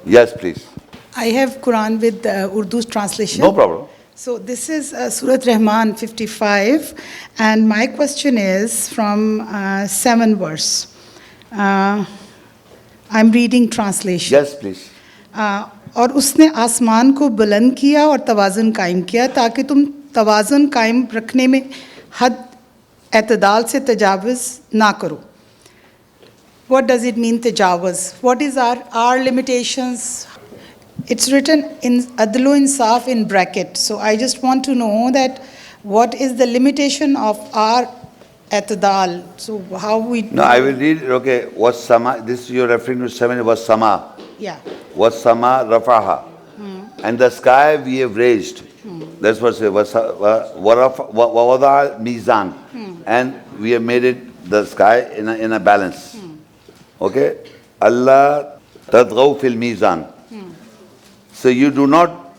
Yes, please. I have Quran with Urdu translation. No problem. So this is Surah Rahman 55, and my question is from 7 verse. I'm reading translation. Yes, please. और उसने आसमान को बुलंद किया और तवाज़ुन कायम किया ताकि तुम तवाज़ुन कायम रखने में हद एतदाल से तजावुज़ ना करो. What does it mean, tajawuz? What is our limitations? It's written in adlu insaf in bracket. So I just want to know that what is the limitation of our atadal? So how we... No, I will read, okay, was sama, this you're referring to 7, was sama. Yeah. Was sama rafaha. And the sky we have raised. That's what it says. Wawada mizan. And we have made it, the sky, in a balance. Okay? Allah tadghaw fil mizan. So you do not,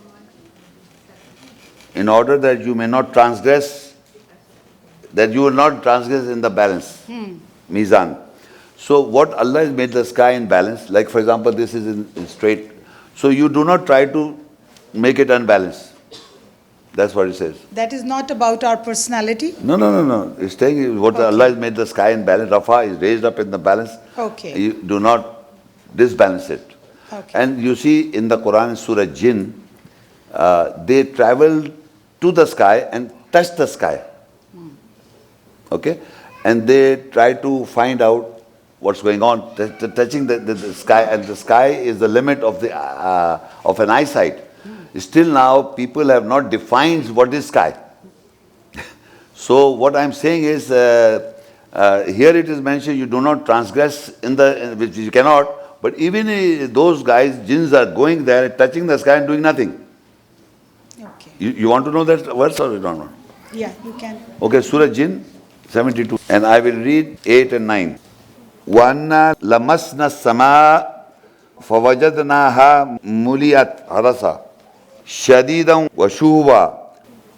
in order that you may not transgress, that you will not transgress in the balance. Mizan. So what Allah has made the sky in balance, like for example this is in straight. So you do not try to make it unbalanced. That's what it says. That is not about our personality? No. It's saying what Allah has made the sky in balance. Rafa is raised up in the balance. Okay. You do not disbalance it. Okay. And you see in the Quran, Surah Jinn, they travel to the sky and touch the sky. Okay? And they try to find out what's going on, touching the sky, and the sky is the limit of an eyesight. Still now, people have not defined what is sky. So what I'm saying is, here it is mentioned, you do not transgress which you cannot, but even those guys, jinns, are going there, touching the sky and doing nothing. Okay. You want to know that verse or you don't know? Yeah, you can. Okay, Surah Jinn 72. And I will read 8 and 9. وَأَنَّا لَمَسْنَا السَّمَاءَ فَوَجَدْنَاهَا مُلِيَتْ حَرَسًا شَدِيدًا وَشُهُبًا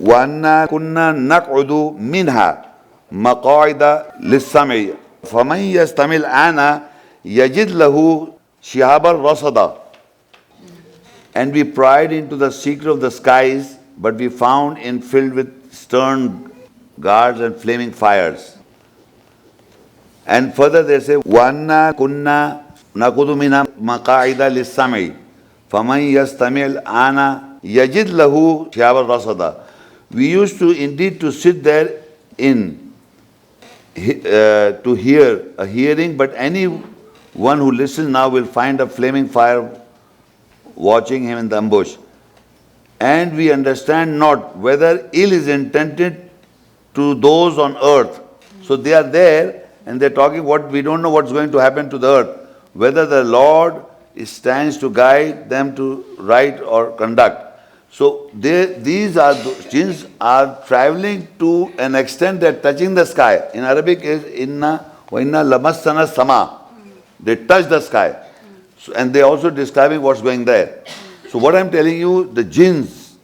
وَأَنَّا كُنَّا نَقْعُدُ مِنْهَا مَقَاعِدَ لِلسَّمْعِ فَمَنْ يَسْتَمِعِ الْآنَ يَجِدْ لَهُ شِهَابًا رَصَدًا. And we pried into the secret of the skies, but we found it filled with stern guards and flaming fires. And further they say, وَأَنَّا كُنَّا نَقُدُ مِنَا مَقَاعِدَ لِلسَّمْعِ فَمَنْ يَسْتَمِعِ الْآنَ يَجِدْ لَهُ شِهَابًا رَصَدًا. We used to indeed to sit there to hear a hearing, but anyone who listens now will find a flaming fire watching him in the ambush. And we understand not whether ill is intended to those on earth. So they are there and they're talking we don't know what's going to happen to the earth. Whether the Lord stands to guide them to right or conduct. So these jinns are traveling to an extent they're touching the sky. In Arabic is inna wa inna lamassana sama. They touch the sky. So, and they're also describing what's going there. So what I'm telling you, the jinns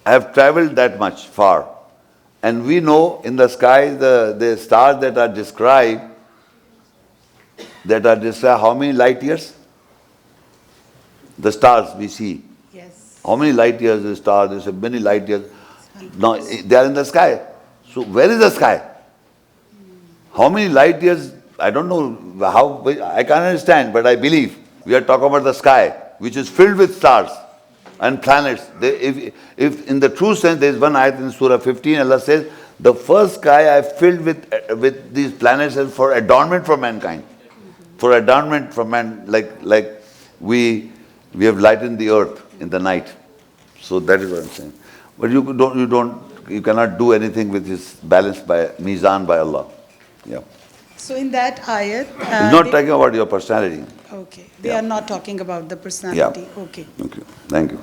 have traveled that much far. And we know in the sky, the stars that are described how many light years? The stars we see. Yes. How many light years the stars? There's many light years. No, they are in the sky. So where is the sky? How many light years? I don't know how, I can't understand, but I believe we are talking about the sky, which is filled with stars and planets. If in the true sense, there is one ayat in Surah 15, Allah says, the first sky I filled with these planets for adornment for mankind. For adornment for man, like we have lightened the earth in the night. So that is what I'm saying. But you cannot do anything with this balance by mizan by Allah. Yeah. So in that ayat... it's not talking about your personality. Okay. They are not talking about the personality. Yeah. Okay. Okay. Thank you.